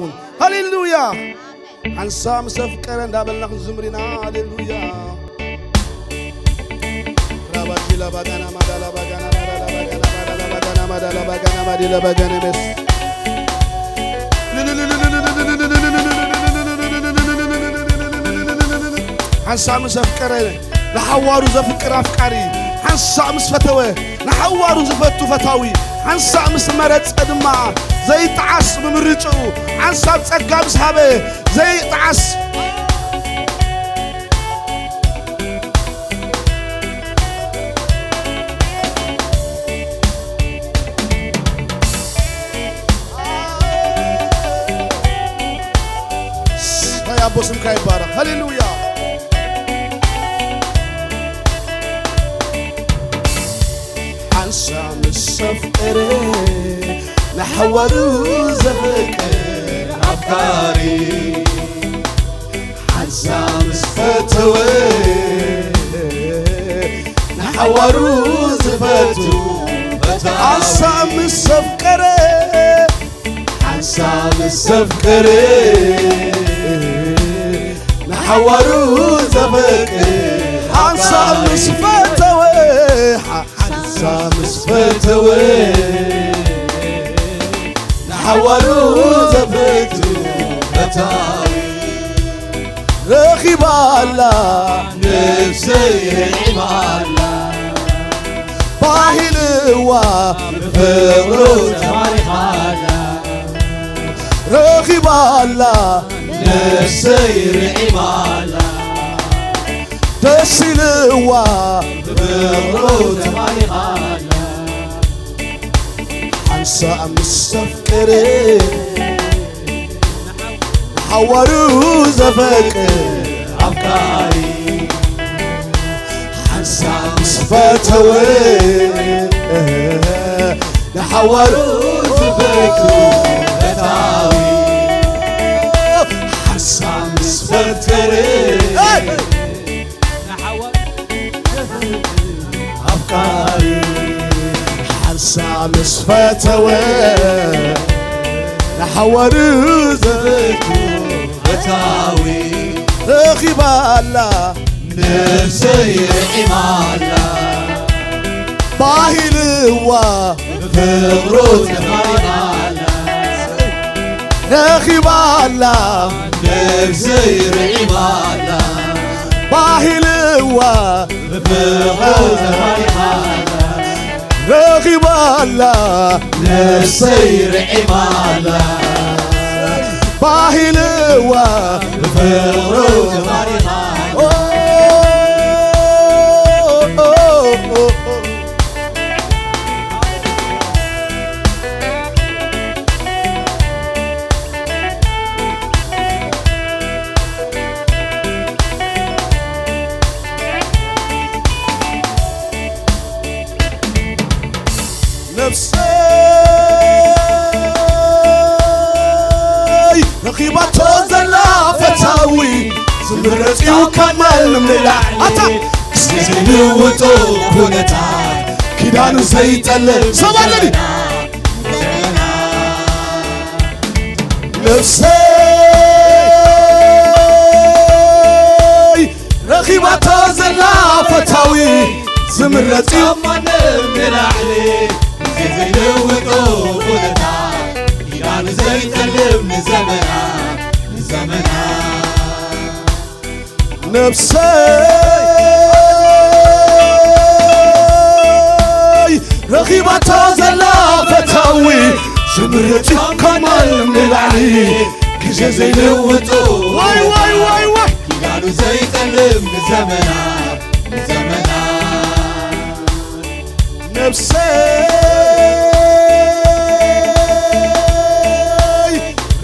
ይኹን ሃሌሉያ አንሳ መሰፍቀረ እንዳበልናኹ ዝምሪና ሃሌሉያ ራባጂላ ባጋና ማዳላ ባጋና ማዳላ ባጋና ማዲላ ባጋና መስ አንሳ መሰፍቀረ ለሐዋሩ ዘፍቅር አፍቃሪ አንሳ መስፈተወ ለሐዋሩ ዘፈቱ ፈታዊ አንሳ መስመረጽ ድማ ዘይጣዓስ ብምርጩ አንሳ ጸጋብ ሳበ ዘይጣዓስ ያቦስም ካይባራ ሃሌሉያ አንሳ መስፈቀረ لحوارو زفكر أفكاري حزام سفتوي لحوارو زفتو حزام السفكر حزام السفكر لحوارو زفكر حزام سفتوي حزام سفتوي حوارو زفتو بتاوي رخي بالا نفسي عمالا باهلوا بفغرو تماري خالا رخي بالا نفسي عمالا تسلوا بفغرو تماري خالا انسى مستفكري حوارو زفكر افكاري انسى مستفتوي حوارو زفكر بتاوي انسى مستفكري افكاري انسى مصفتوي لحوارو زفتو بتاوي رخي بالا نفسي عمالا باهلوا بفغرو تماري بالا رخي بالا نفسي عمالا باهلوا بفغرو تماري بالا رغب الله نسير عمالا باهلوا بفروج مريخالا نفسي رقيبته زلا فتاوي زمرتيو كمال من العلي كسيزي وطو كونتا كيدانو زيتلل سوالني نفسي رقيبته زلا فتاوي زمرتيو كمال من العلي زي لوطو بودتا كيدانو زيتلم نزمنا نزمنا نفسي رغيبة زلا فتاوي شمرتي كمال من العلي كجا زي لوطو واي واي واي واي كيدانو زيتلم نزمنا نزمنا نفسي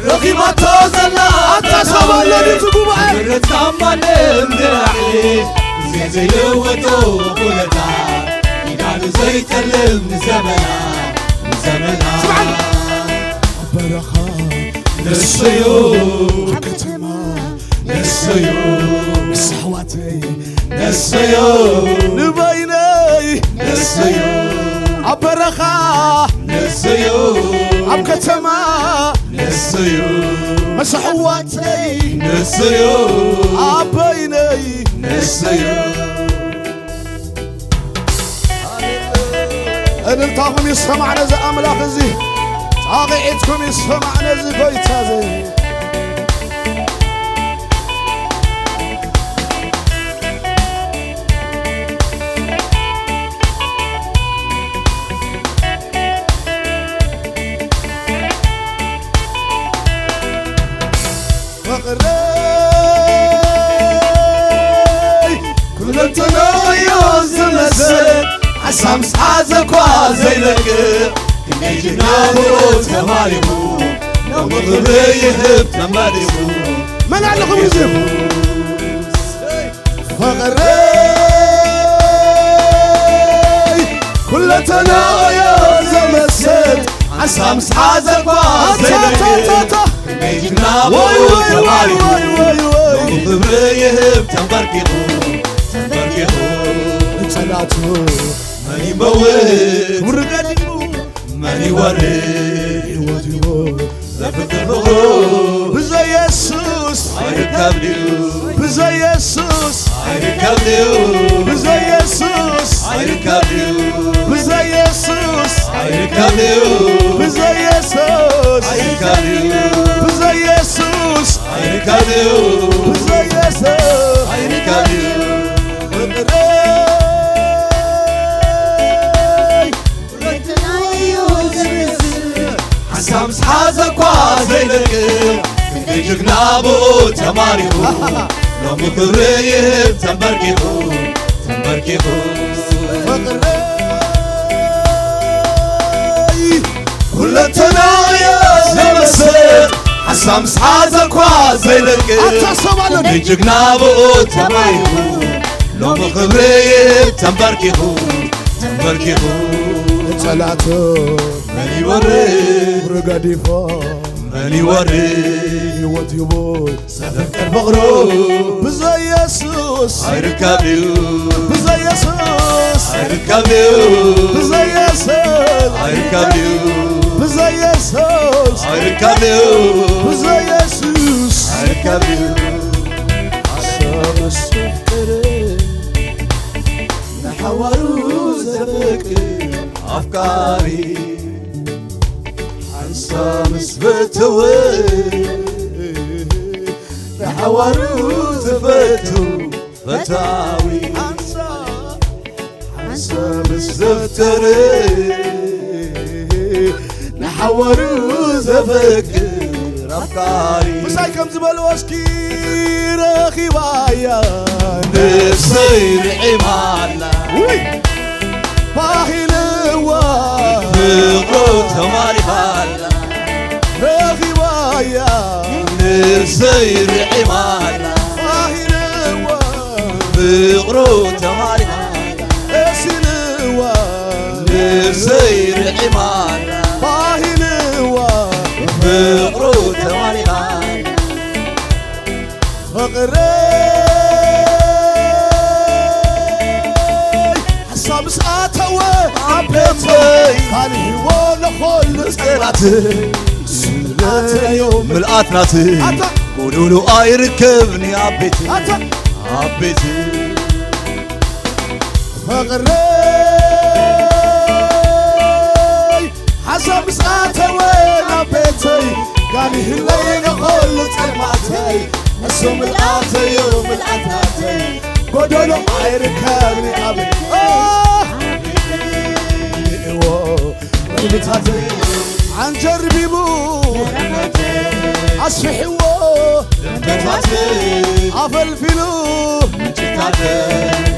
رغيبة زلا أتصابلني تقوبعي مرتامن مدرعلي زي لوطو بولتا كيدانو زيتلم نزمنا نزمنا برخا نسيو كتما نسيو صحواتي نسيو نبايني نسيو عبرخا نسيو عبكتما نسيو مسحواتي نسيو عبيني نسيو أنتم يسمعنا زي أملاك زي عقيدكم يسمعنا زي قويتا زي سامس حازك وزيلك كني جنابو تماريبو لو مغريه تماريبو من علقوا يزيب فغري كل تنايا زمسد سامس حازك وزيلك كني جنابو تماريبو لو مغريه تماريبو صلاتو ماني موت ورقديو ماني وري وديو زفت البغرو بزا يسوس عيركابليو بزا يسوس عيركابليو بزا يسوس عيركابليو بزا يسوس عيركابليو بزا يسوس عيركابليو بزا يسوس عيركابليو بزا يسوس عيركابليو سامس حازك وزيلك كني جنابو تماريبو لو مكريه تمبركيبو كل تنايا زمسك سامس حازك وزيلك كني جنابو تماريبو لو مكريه تمبركيبو صلاتو ماني وري ورقديفو ماني وري وديو زفت البغرو بزا يسوس عيركابليو بزا يسوس عيركابليو بزا يسوس عيركابليو بزا يسوس عيركابليو بزا يسوس عيركابليو سامس فكري نحورو زفكري أفكاري سامس فتوي نحورو زفتو فتاوي سامس زفتري نحورو زفكر أفكاري مسايكم زبالو أسكير أخي بايا نفسي رحمالا باهي لوا بغرو تماري بالا أخي بايا نفسي رحمالا باهي لوا بغرو تماري بالا أسي لوا نفسي رحمالا باهي لوا بغرو تماري بالا فقري حساب ساعته عبيتي كان هو لخل سكراتي سلاتي يوم ملقاتناتي قولولو يركبني عبيتي أتا عبيتي فقري حساب ساعته عبيتي كان هو لخل سلماتي السم الآتي يوم الآتاتي قولولو يركبني عبيتي عن جربيبو أصفحيو أفلفلو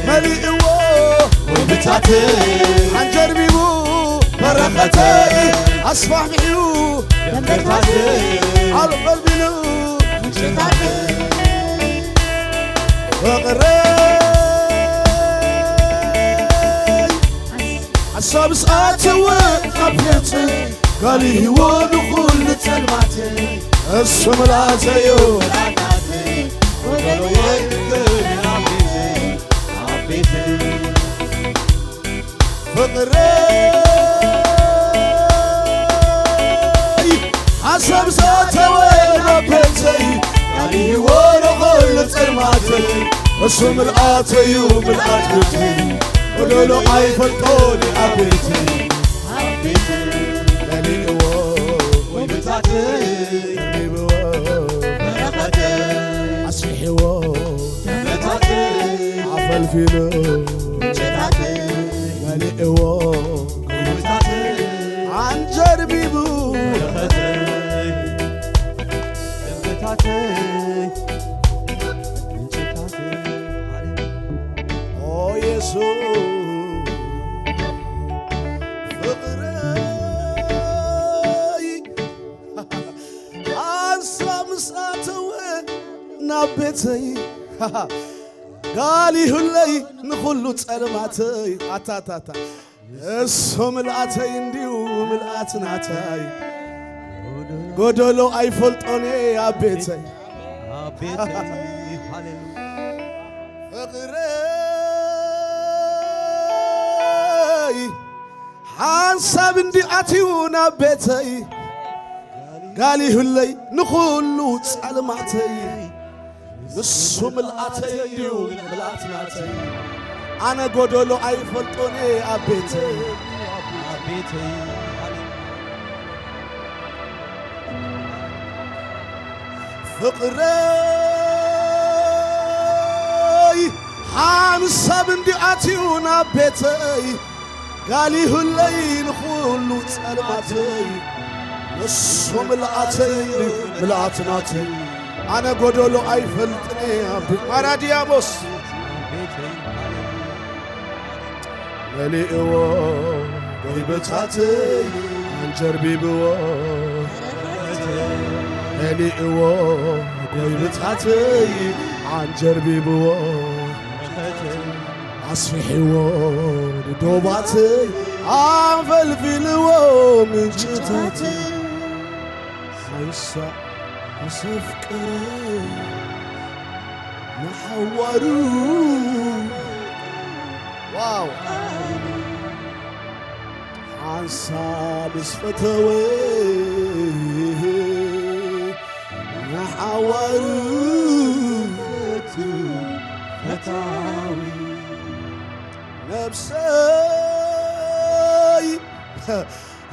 مليئو عن جربيبو برقتي أصفح محيو على قلبينو وغري عصاب ساعته وقبيتي قالي هو دخول تلماتي السمراتي قولولو يركبني عبيتي فقري سبساتو نبتي قالي ورا كل صلماتي اسم الآتي وبالآتي ولولو عيفل طولي عبيتي قالي ويبتاتي أصيحي ويبتاتي عفل فيلو قالي ويبتاتي عن جربي بو Oh Jesus, فقري عصام ساتوي نبتي قالي هلي نخلو تسلماتي أتا اسم الاتي نديو ملاتناتي قدولو اي فلطوني يا بيتي فقري حسب اندي اتيونا بيتي قالي هلي نخلو تسلماتي نسوم الاتي نديو ملاتناتي أنا قدولو أي فلطوني أبيتي فقري حامسة بندي أتيونا بيتي قالي هلي نخلو تسلماتي نسوم الاتي ملاتناتي أنا قدولو أي فلطوني أبيتي مرادياموس مليئو غيبتاتي عن جربي بو مليئو غيبتاتي عن جربي بو أصفحيو دوباتي عن فلفلو من جتاتي خيسا وصفكري نحورو واو عن سادس فتوي نحاول فتاوي نفسي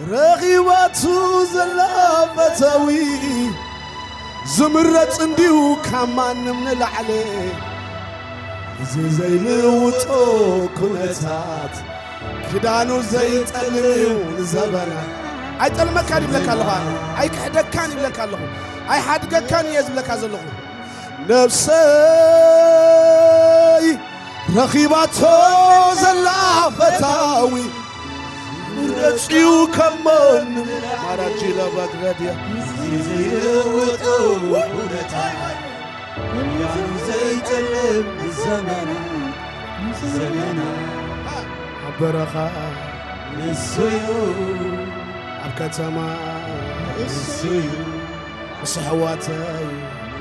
رغيباتو زلافتوي زمرت انديو كمان من العلي زي لوطو كنتات كدانو زي تقليو زبنا اي تلمكان يبلك الله اي كحدكان يبلك الله اي حدكان يزبلك ازلو نفسي رخيباتو زلافتاوي رجيو كمان ماراجي لبغداديا زي لوطو كنتات كدانو زي تقليو زمنا برخا نسيو عبكتما نسيو صحواتي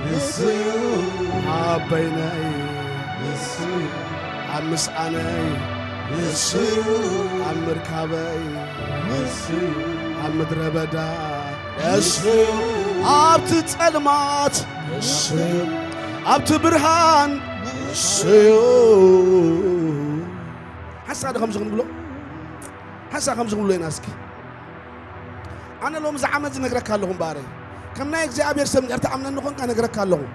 نسيو عبيني نسيو عمسعني نسيو عمركابي نسيو عمدربدا نسيو عبت تلمات نسيو عبت برهان نسيو حسا ده خمسة نقوله حسا خمسة نقوله ناسكي أنا لو مزعمت نقرأ كلهم باري كم نايك زي أبي يرسم أرتع من النقون كان نقرأ كلهم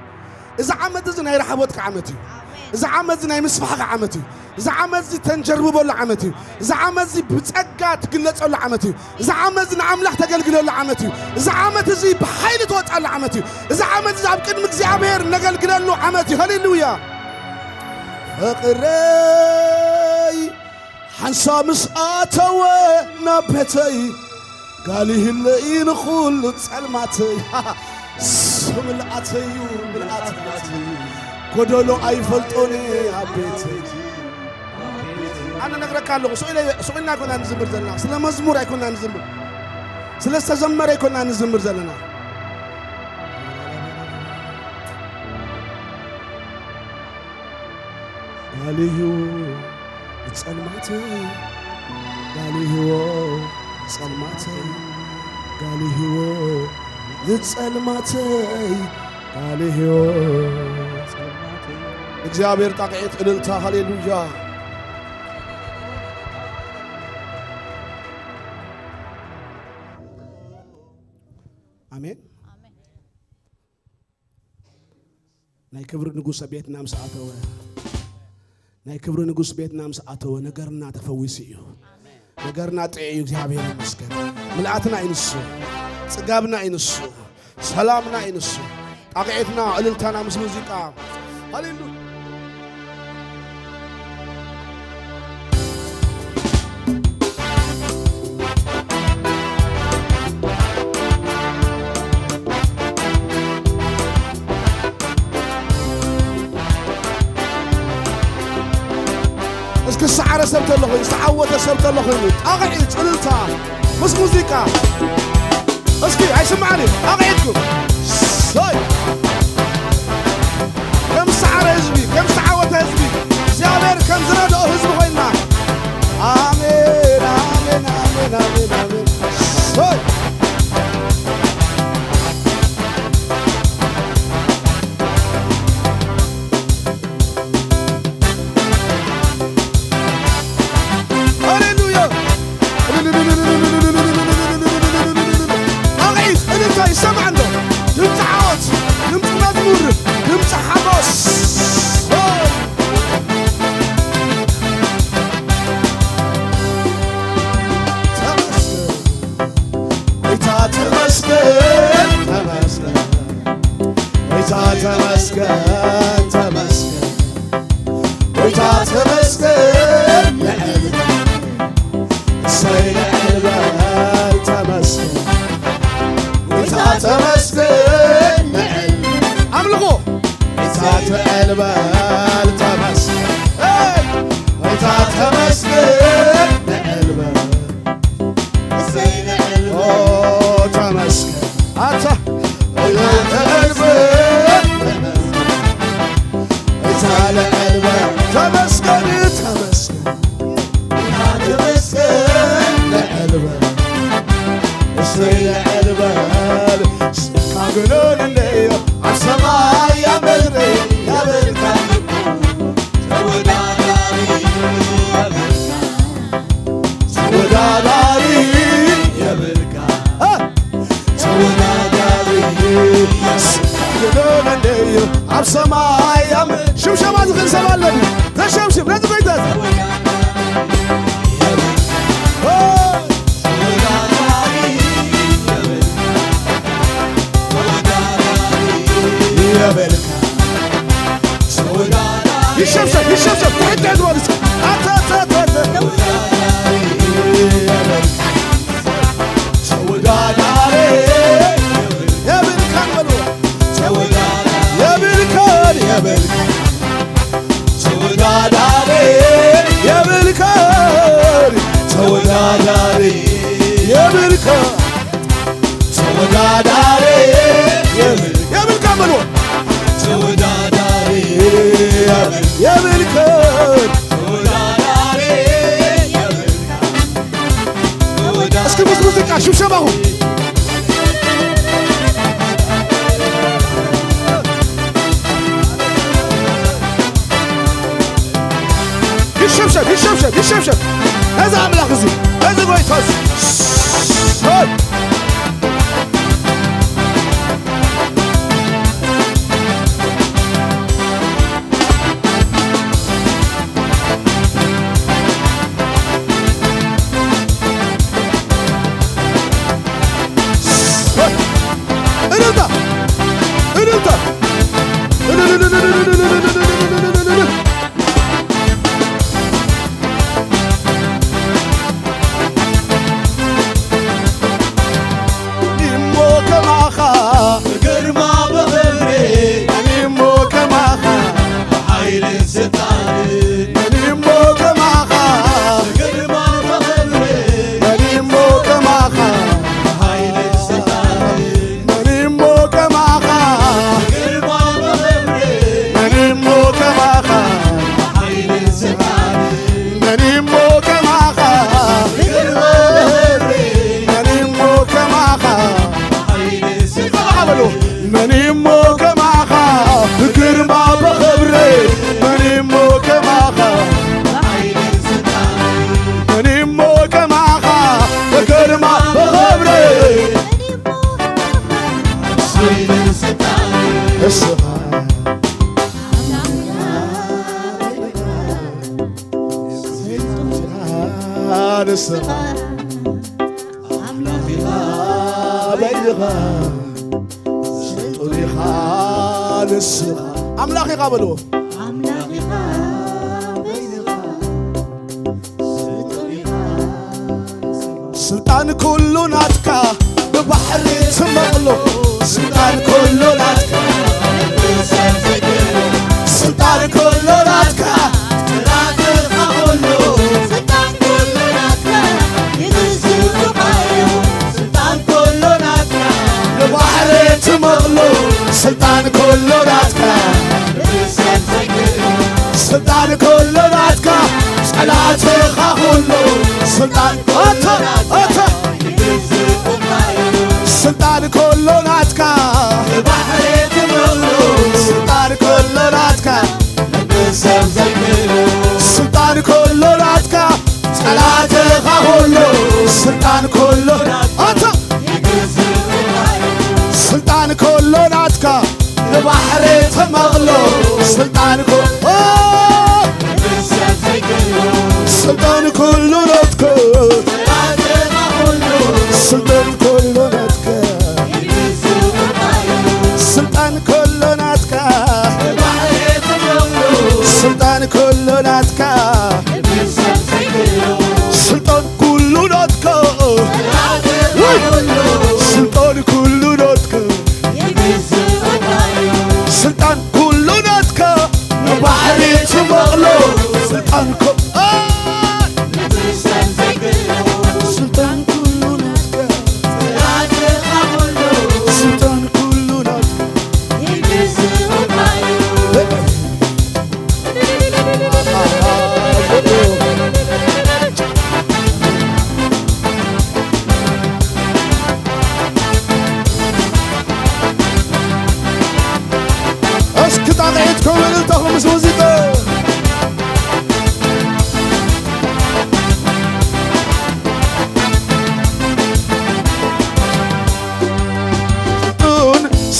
إذا عمت زنا يرحبوتك عمتي إذا عمت زنا يمسفحك عمتي إذا عمت زي تنجربوا ولا عمتي إذا عمت زي بتسقط قلت ولا عمتي إذا عمت زي عملح تقلقل ولا عمتي إذا عمت زي بحيل توقع ولا عمتي إذا عمت زي بكلمة مكزيابير نقلقل له عمتي هللويا فقري حنسا مسقاتو نبتي قالي هلئي نخول تسلماتي سملاتي وملاتي كدولو اي فلطوني عبيتي انا نقرأ كالو سؤالنا كنا نزمر زلنا سلا مزمور يكون نزمر سلا استزمر يكون نزمر زلنا قالي هو تسلماتي قالي هو سلماتي قالي هو ዝጸልማተይ ቃል ሕይወት እግዚአብሔር ጣቅዒት እልልታ ሃሌሉያ አሜን ናይ ክብሪ ንጉሥ ቤትና ምስ ኣተወ ናይ ክብሪ ንጉሥ ቤትና ምስ ኣተወ ነገርና ተፈዊስ እዩ ነገርና ጥዕ እዩ እግዚአብሔር ይመስገን ምልኣትና ይንሱ ጽጋብና ይንሱ ሰላምና ይንሱ ጣቅዒትና እልልታና ምስ ሙዚቃ ሃሌሉያ እስኪ ሰዓረ ሰብ ተሎ ኮይኑ ሰዓወተ ሰብ ተሎ ኮይኑ ጣቅዒት እልልታ ምስ ሙዚቃ እስኪ አይስማعني ጣቅዒትኩም ሶይ ከም ሰዓረ ህዝቢ ከም ሰዓወተ ህዝቢ እግዚአብሔር ከም ዝረድኦ ህዝቢ ኮይና አሜን አሜን አሜን አሜን አሜን ሶይ ተመስገን ተመስገን ጌታ ተመስገን እሰይ ለዕልበል ተመስገን ጌታ ተመስገን አምልኮ ጌታ ተዕልበል ተመስገን ጌታ ተመስገን ለዕልበል እሰይ ለዕልበል ተመስገን አንተ ተመስገን ተመስገን ተመስገን ለዕልበል እሰይ ለዕልበል ካገኖን እንደዮ አሰማይ ያበልሬ ያበልካ ተወዳዳሪ ተወዳዳሪ ያበልካ ተወዳዳሪ ካገኖን እንደዮ አሰማይ ያበል ሽምሸማ ዝኽን ሰብ ኣለኒ ተሸምሽም ነዚ ጎይታት ይሸምሸም ይሸምሸም ትሕት ወርስ ተወዳዳሪ የብልካን በልዎ የብልካን የብልካን ተወዳዳሪ የብልካን ተወዳዳሪ የብልካን ተወዳዳሪ የብልካን በልዎ ተወዳዳሪ የብልካን ተወዳዳሪ እስኪ ሙዚቃ ሽብሸባሁ ይሸብሸብ ይሸብሸብ ይሸብሸብ هذا አምላክ እዚ እዚ ጎይታስ እልልታ እልልታ እስኻ ንስኻ ኣምላኺኻ በይኻ ስልጡን ኢኻ ንስኻ ኣምላኺኻ በልዎ ስልጣን ኩሉ ናትካ ብባሕሪ ትመቕሎ ስልጣን ኩሉ ናትካ ስልጣን ኩሉ ናትካ ጥራትኻ ኩሉ ስልጣን ኩሉ ናትካ ይግዝኡኻዮ ስልጣን ኩሉ ናትካ ብባሕሪ ትመቕሎ ስልጣን ኩሉ ናትካ ስልጣን ኩሉ ናትካ ጸላትኻ ኩሉ ስልጣን ስልጣን ኩሉ ናትካ ብባሕሪ ትመቕሎ ስልጣን ኩሉ ናትካ ንብሰብ ዘይክእሉ ስልጣን ኩሉ ናትካ ጸላትኻ ኩሉ ስልጣን ኩሉ ስልጣን ኩሉ ናትካ ብባሕሪ ትመቕሎ ስልጣን ስልጣን ኩሉ ናትካ ስልጣን ኩሉ ናትካ ስልጣን ኩሉ ናትካ ስልጣን ኩሉ ናትካ ስልጣን ኩሉ ናትካ ስልጣን ኩሉ ናትካ ስልጣን ኩሉ ናትካ ብባሕሪ ትመቕሎ ስልጣን ስልጣን ኩሉ ናትካ ስልጣን ኩሉ ናትካ እስኪ ጣቂዕትኩም እልልታኹም ምስ ሙዚቃ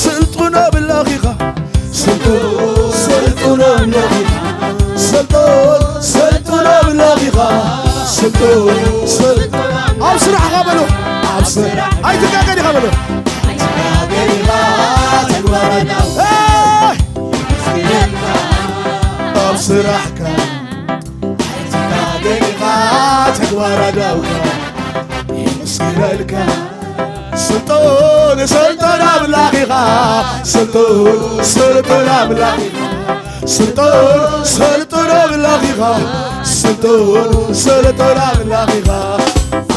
ስልጡን አምላኺኻ ስልጡን አምላኺኻ ስልጡን አምላኺኻ ኣብ ስራሕኻ በሎ ኣብ ስራሕ ኣይትጋገዲኻ በሎ ኣብ ስራሕካ ኣይትጋገዲኻ ተግባር ኣዳውካ ይመስግነልካ ስልጡን አምላኺኻ ስልጡን አምላኺኻ ስልጡን አምላኺኻ ስልጡን አምላኺኻ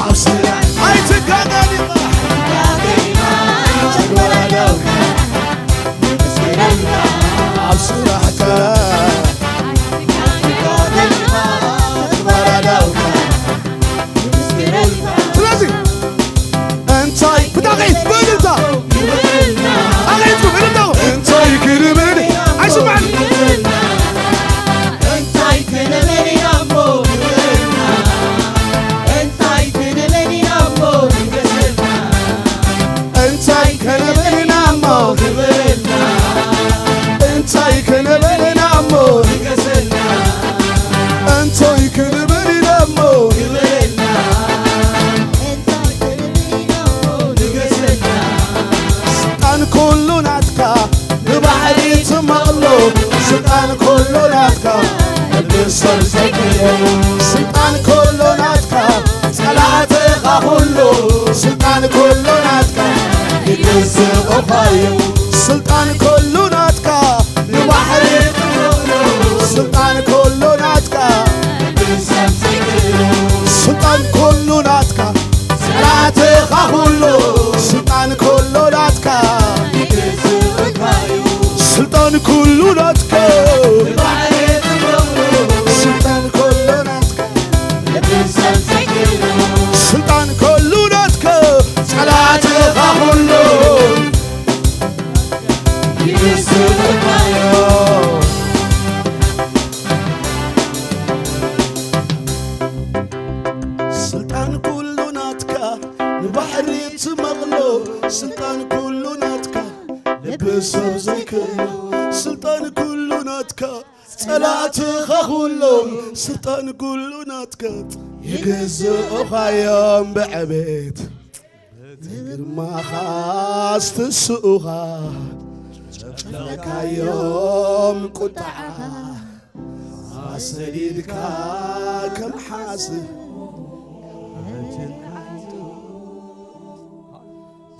ኣብ ስራሕ ኣይትጋገዲኻ ተግባር ኣዳውካ ኣብ ስራሕካ ተግባር ኣዳውካ ስለዚ እንታይ ብዳቂት ብእልልታ ኣቂትኩም እልልታኹም እንታይ ክንብል ኣይስማዕን እንታይ ክንብል እሞ እንታይ ክንብል እሞ እንታይ ክንብል እሞ እንታይ ክንብል እሞ እንታይ ክንብል እሞ ስልጣን ኩሉ ናትካ ብባሕሪ ትመቕሎ ስልጣን ኩሉ ናትካ ንብሰብ ዘይክእሉ ስልጣን ኩሉ ናትካ ጸላትኻ ኩሉ ስልጣን ኩሉ ናትካ ይግዝኡኻዮ ስልጣን ኩሉ ናትካ ብባሕሪ ትመቕሎ ስልጣን ኩሉ ናትካ ንብሰብ ዘይክእሉ ስልጣን ኩሉ ናትካ ጸላትኻ ኩሉ ስልጣን ኩሉ ናትካ ስልጣን ኩሉ ናትካ ስልጣን ኩሉ ናትካ ስልጣን ኩሉ ናትካ ጸላትኻ ኩሉ ስልጣን ኩሉ ናትካ ንባሕሪ ትመቕሎ ስልጣን ኩሉ ናትካ ሰብ ዘይክእሎ ስልጣን ኩሉ ናትካ ጸላእትኻ ኩሎም ስልጣን ኩሉ ናትካ ይገዝኡኻዮም ብዕቤት ግርማኻ ስትስኡኻ ጨፍለካዮም ቁጣዓ ሰዲድካ ከም ሓስብ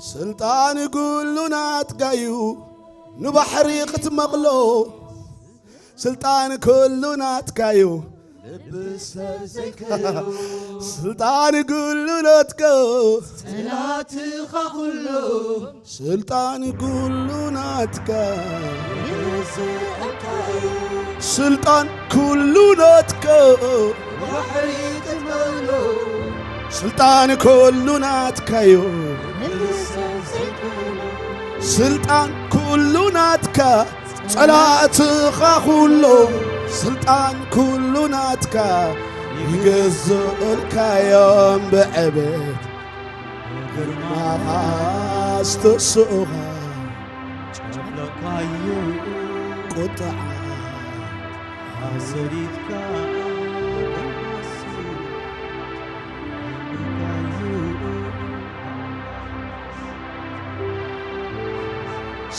ስልጣን ኩሉ ናትካ እዩ ንባሕሪ ክትመቕሎ ስልጣን ኩሉ ናትካ እዩ ስልጣን ኩሉ ናትካ ጸላእትኻ ኩሉ ስልጣን ኩሉ ናትካ ስልጣን ኩሉ ናትካ ባሕሪ ክትመቕሎ ስልጣን ኩሉ ናትካ እዩ ስልጣን ኩሉ ናትካ ጸላእትኻ ኩሎም ስልጣን ኩሉ ናትካ ይገዝኡልካዮም ብዕቤት ግርማኻ ስትስኡኻ ጨፍለካዮም ቁጣዓ ሰዲድካ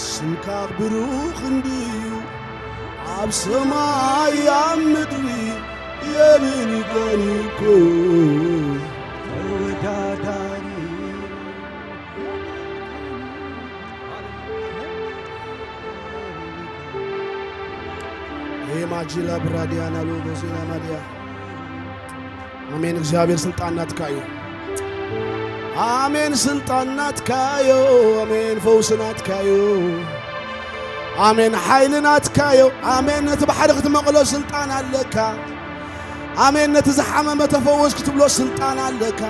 ስምካ ብሩኽ እንድዩ ኣብ ሰማይ ኣብ ምድሪ የብልከን እኮ ተወዳዳሪ ማጂላ ብራዲያና ሎጎዜና ማዲያ አሜን። እግዚአብሔር ስልጣን ናትካ እዩ። አሜን። ስልጣን ናትካ እዩ። አሜን። ፈውስ ናትካ እዩ። አሜን። ኃይል ናትካ እዩ። አሜን። ነቲ ባሕሪ ክትመቕሎ ስልጣን ኣለካ። አሜን። ነቲ ዝሓመመ ተፈወስ ክትብሎ ስልጣን ኣለካ።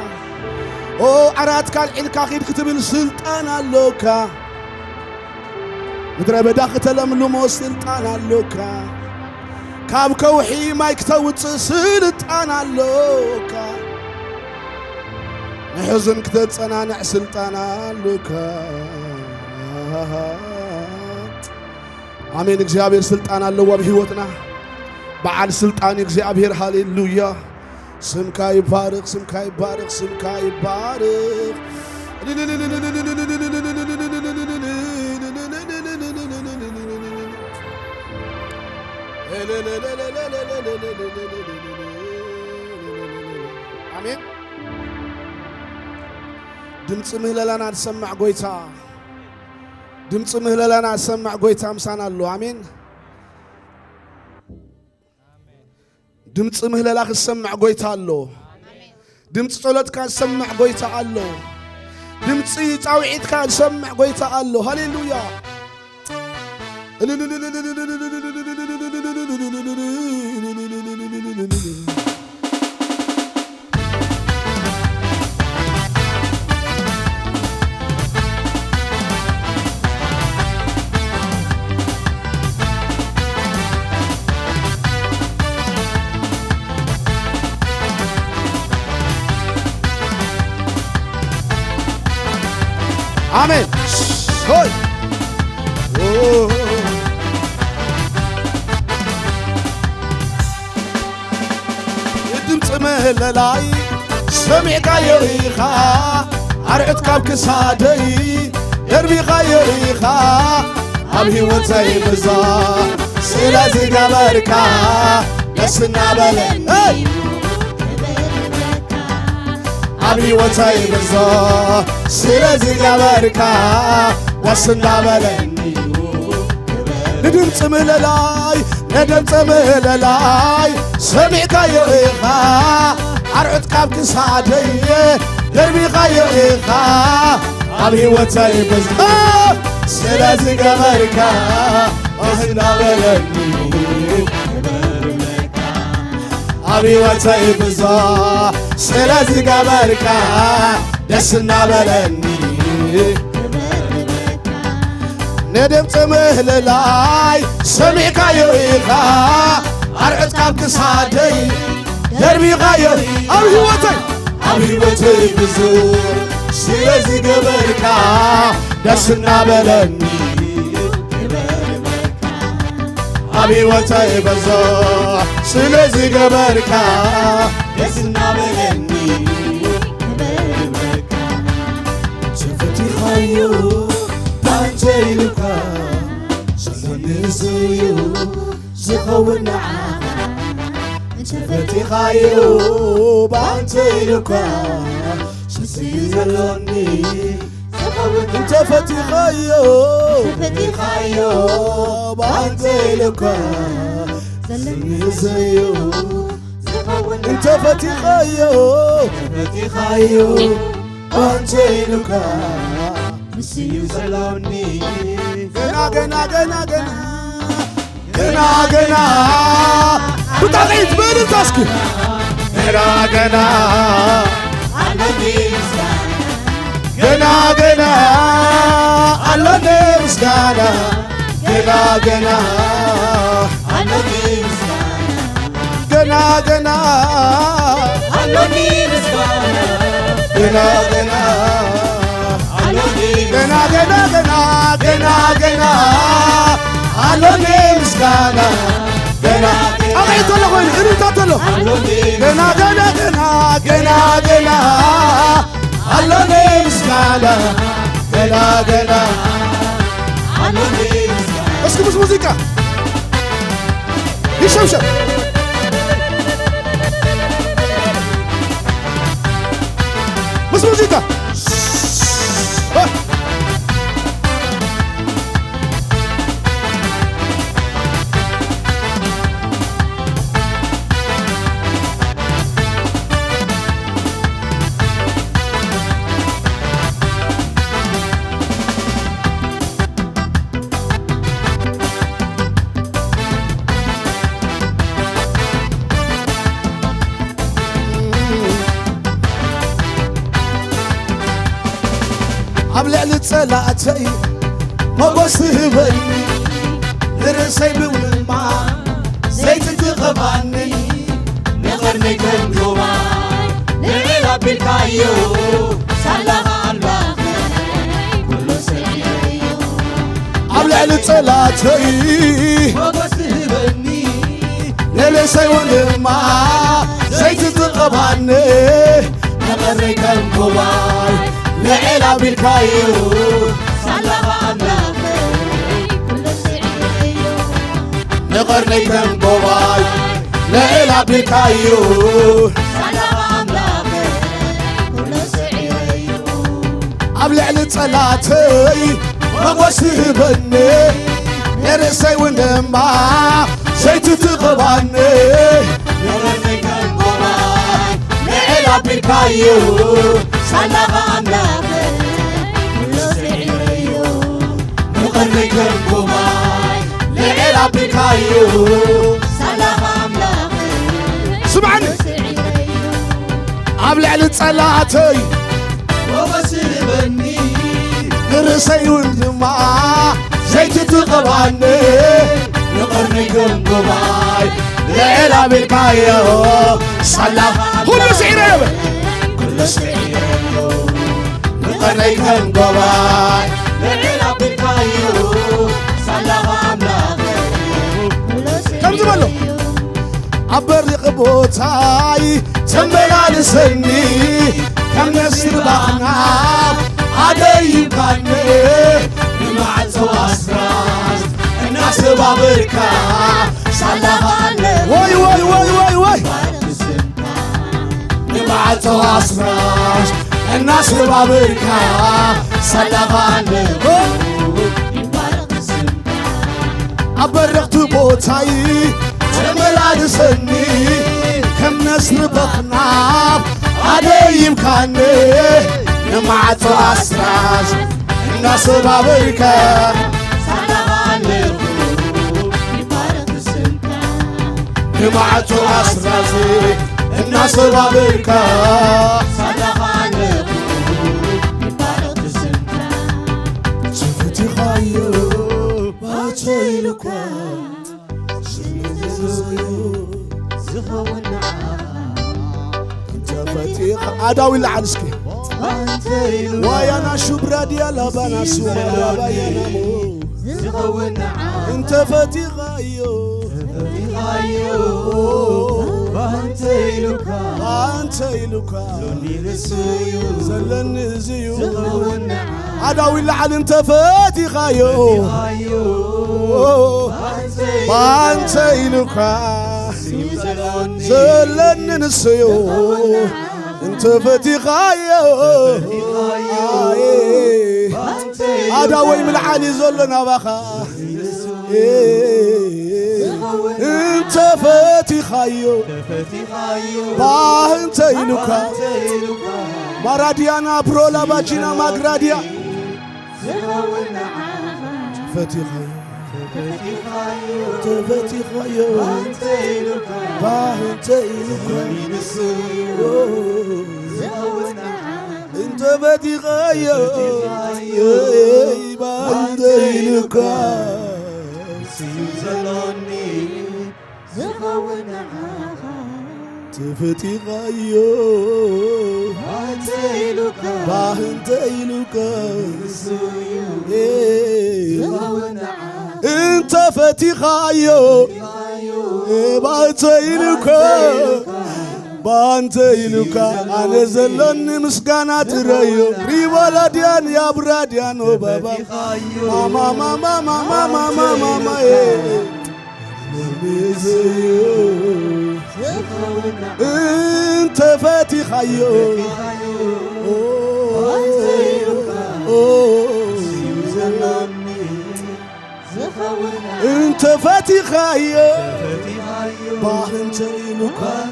ኦ ዓራት ካልዒልካ ኺድ ክትብል ስልጣን ኣለካ። ምድረ በዳ ከተለምልሞ ስልጣን ኣለካ። ካብ ከውሒ ማይ ክተውፅእ ስልጣን ኣለካ። ንሕዝን ክተጸናንዕ ስልጣን ኣለካ። አሜን። እግዚአብሔር ስልጣን ኣለዎ ብሕይወትና። በዓል ስልጣን እግዚአብሔር ሃሌሉያ። ስምካ ይባርክ፣ ስምካ ይባርክ፣ ስምካ ይባርክ። አሜን። ድምፂ ምህለላና ትሰማዕ ጎይታ፣ ድምፂ ምህለላና ትሰማዕ ጎይታ ምሳና ኣሎ። አሜን። ድምፂ ምህለላ ክትሰማዕ ጎይታ ኣሎ። ድምፂ ጸሎትካ ትሰማዕ ጎይታ ኣሎ። ድምፂ ጻውዒትካ ትሰማዕ ጎይታ ኣሎ። ሃሌሉያ። አሜን። ሆይ ድምፂ ምህለላይ ሰሚዕካዮ ኢኻ ኣርዕት ካብ ክሳደይ ደርቢኻዮ ኢኻ ኣብ ሕይወተይ ብዛ ስለ ዝገበርካ ደስ እናበለኒ ኣብ ሕይወተይ ብዛ ስለ ዝገበርካ ደስ እናበለኒ ንድምፂ ምህለላይ ንድምፂ ምህለላይ ሰሚዕካዮ ኢኻ ኣርዑት ካብ ክሳደይ ደርቢኻዮ ኢኻ ኣብ ሕይወተይ ብዛ ስለ ዝገበርካ ደስ እናበለኒ ኣብ ሕይወተይ ብዛ ስለ ዝገበርካ ደስ እናበለኒ ንድምፂ ምህለላይ ሰሚዕካዮ ኢኻ ኣርዕት ካብ ክሳደይ ደርቢኻዮ ኣብ ሕይወተይ ብዙር ስለ ዝገበርካ ደስ እናበለኒ አብወታይ በዛ ስለዚህ ገበርካ የስና በለኒ በበርካ ሽፈቲ ኻዩ ባንተ ይልካ ሰለንስዩ ዝኸውና ሽፈቲ ኻዩ ባንተ ይልካ ሽስዩ ዘሎኒ انت فتيخايو بانت لكا زلزيو انت فتيخايو بانت لكا مسيو زلوني غنا غنا غنا غنا غنا غنا بتعيد بين تاسكي غنا غنا ገና ገና አለኔ ምስጋና ገና ገና አለኔ ምስጋና ገና ገና አለኔ ምስጋና ገና ገና አለኔ ገና ገና ገና ገና ገና አለኔ ምስጋና ገና አቀይቶሎ ኮይን እሩታቶሎ ገና ገና ገና ገና ገና አለኔ ምስጋና ገና ገና አለኔ ምስጋና እስኪ ሙዚቃ ይሸምሸም ሙዚቃ عبلع لتسلاتي ما بسهبني درسي بولما زيت تغباني نقرني كنجوما نعلا بالكايو سلام الباقي كل سعيو عبلع لتسلاتي ما بسهبني درسي بولما زيت تغباني نقرني كنجوما نعلا بالكايو سلام الباقي كل سعيو نقرني كنجوما نعلا بالكايو سلام الباقي كل سعيو عبلع لتسلاتي ما بسهبني درسي بولما زيت تغباني نقرني كنجوما نعلا بالكايو سلام الباقي كل سعيو نقرني كنجوما نعلا بالكايو سلام الباقي سمعني عبلع لتسلاتي وبسلبني درسي بولما زيت تغباني نقرني كنجوما نعلا بالكايو سلام كل سعيرة كل سعيو نقرني كنجوما نعلا بالكايو سلام الباقي كل كم زمانه؟ عبرق بوتاي تملالسني كم نسر بخناب عدي كاني بمعته أسراج الناس بابركا سلام الباقي واي واي واي واي واي بارك سنتا بمعته أسراج الناس بابركا سلام الباقي بارك سنتا عبرقت بوتاي تملالسني كم نسر بخناب عدي كاني نمعته أسراج الناس بابركا سلام الباقي بارك سنتا نمعته أسراج الناس بابركا سلام الباقي بارك سنتا شفتي خايو باتيلكا زخونا انت فتيخ اداوي لعنسكي ويانا شبرا ديالا بنا سوما بايانا مو انت فتيخايو بانت إلوكا لوني نسيو زلن زيو زغونا عداوي لعل انت فتيخايو بانت إلوكا زلن نسيو انت فتيخايو عداوي من العالي زلنا بخا انت فتيخايو بانت إلوكا ماراديانا برولا باجينا ماغراديا فتيخايو فتيخايو بانت إلوكا انت فتيخايو بانت إلوكا تفتيخايو بانت إلوكا انت فتيخايو بانت إلوكا بانت إلوكا أنا زلون مسكانا تريو ريوالا ديان يا براديان بابا ماما ماما ماما ماما ماما انت فتيخايو انت فتيخايو بانت إلوكا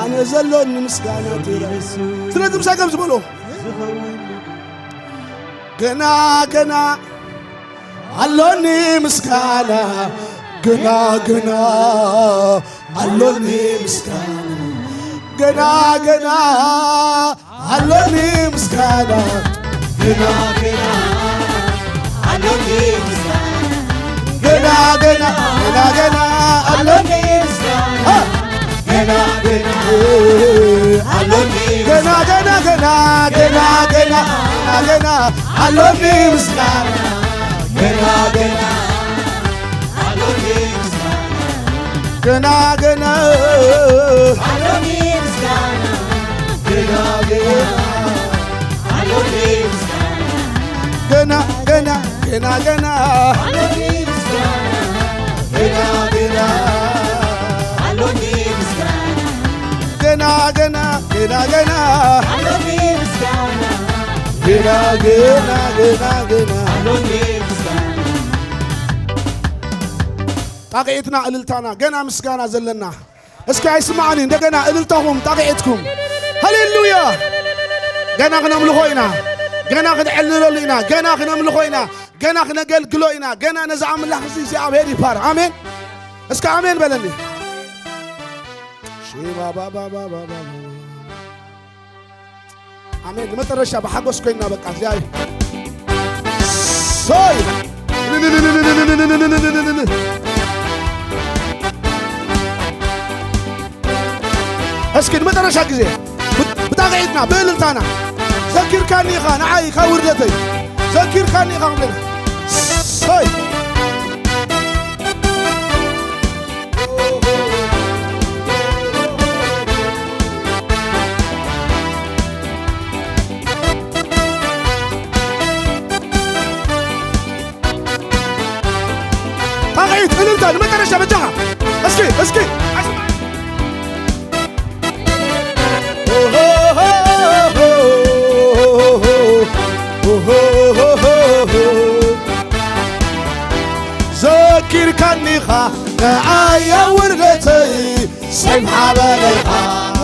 أنا زلون مسكانا تريو سلطة مساكم زبولو قنا قنا علوني مسكانا قنا قنا علوني مسكانا قنا قنا علوني مسكانا قنا قنا علوني مسكانا قنا قنا قنا قنا علوني مسكانا قنا قنا علوني قنا قنا قنا قنا قنا قنا علوني مسكانا قنا قنا قنا قنا علوني مسكانا قنا علوني مسكانا قنا قنا قنا قنا علوني مسكانا قنا قنا علوني مسكانا قنا قنا قنا قنا علوني مسكانا قنا قنا قنا قنا علوني مسكانا طاقيتنا قللتنا قنا مسكانا زلنا اسكي اسمعني እንደገና قللتهم طاقيتكم هللويا قنا نملخوينا قنا نعللولينا قنا نملخوينا قنا نقلقلوينا قنا نزعم الله خصيصي عبيدي بار امين اسكي امين بلني شي بابا بابا بابا امين مترشا بحقوس كوينا بقى جاي صاي اسكي مترشا كزي بتاقيتنا بلنتانا ذكر كاني خان عاي كوردتي ذكر كاني خان صاي طاقيت بلنتانا مترشا بجاها اسكي اسكي ذكر كنيخا نعايا ورغتي سمحة بليخا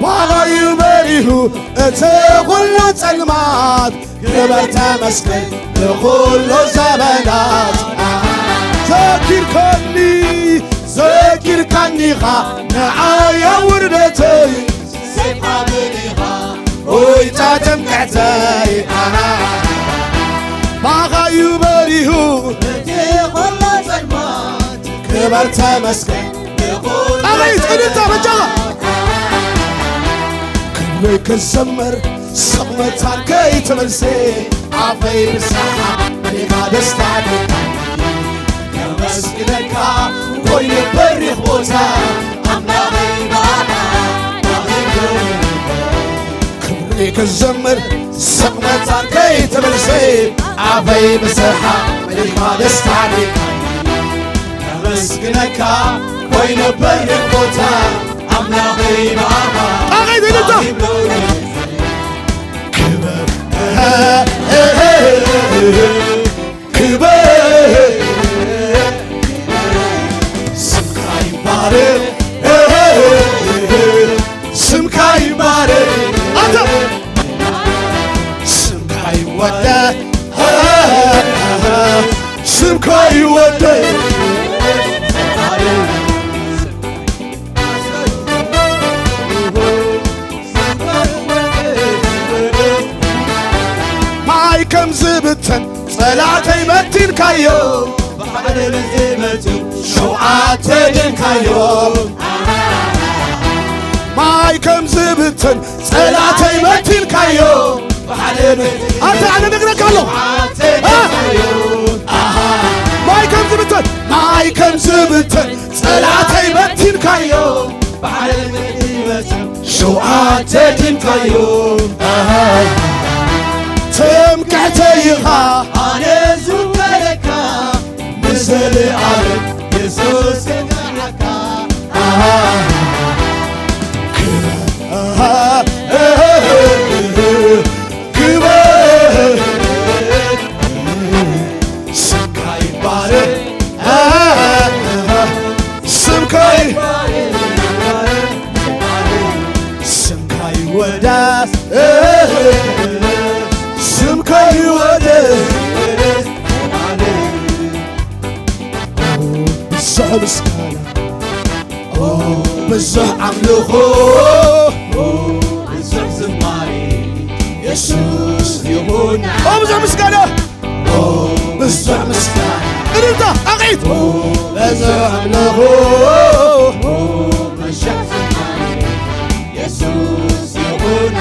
باغا يمريهو اتغل تلمات كبرت مسكن لكل زمانات ذكر كنيخا نعايا ورغتي سمحة بليخا ويتا تمكعتاي باغا يبريهو تغل تلمات كبرت مسكن لكل أغيت انت رجالة كبرك الزمر سقمتان كي تملسي عافي بالساحة مليكا دستاني كمسكنك كوين بريخ بوتا أملاغي بابا كبريك الزمر سقمتان كي تملسي عافي بالساحة مليكا دستاني كمسكنك كوين بريخ بوتا أملاغي بابا أغيد انت كبر سمكاي بارد سمكاي بارد أنت سمكاي ودا سمكاي ودا كم زبتن صلاتي متين كايو بحر الزبتو شوعاتي دين كايو ماي كم زبتن صلاتي متين كايو بحر أنت أنا نقرأ كله ماي كم زبتن ماي كم زبتن صلاتي متين كايو بحر الزبتو شوعاتي دين كايو تمكعتيها أنا زوجك مثل عرب يسوس كنعكا كبر سمكاي بارد سمكاي سمكاي وداس سمكاي وداس بزح مسكانا بزح عملوخو بزح زماري يسوس يهون بزح مسكانا بزح مسكانا انت اقيد بزح عملوخو بزح زماري يسوس يهون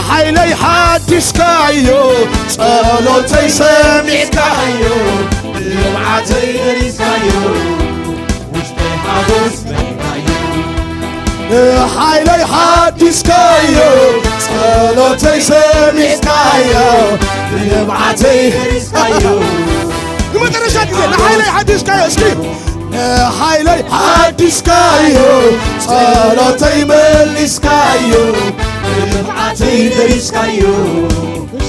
حيلي حدش كايو صلوتي سمع كايو لوعتي دريس كايو وشتي حاضس كايو حيلي حدش كايو صلوتي سمع كايو لوعتي دريس كايو ما ترشاك زين حيلي حدش كايو اسكي حيلي حدش كايو صلوتي ملس كايو لوعتي دريس كايو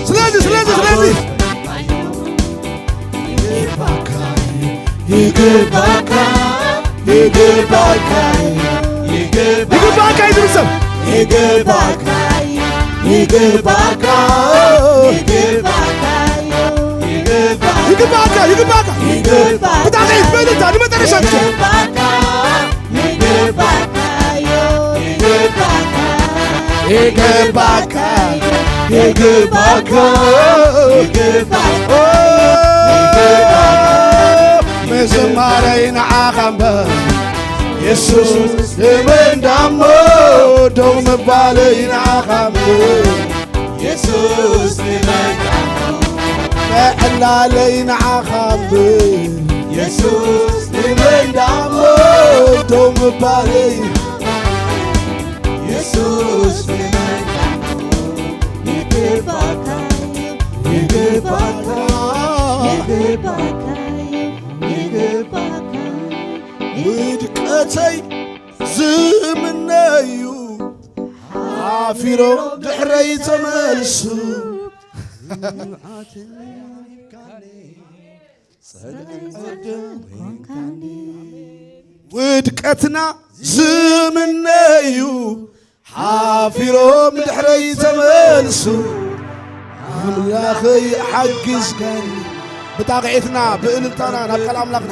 سلازي يقباك يدرسم يقباك بتعقيد بين انت ما ترشاك يقباك مزمارين عاقبة يسوس من دمه دوم بالين عاقبة يسوس من دمه علالين عاقبة يسوس من دمه دوم بالين يسوس من ودكتي زمنايو عافيرو دحري تملسو ودكتنا زمنايو حافيرو دحري تملسو أملاخي حقز كان بتاقعتنا بإلتنا نبقى الأملاك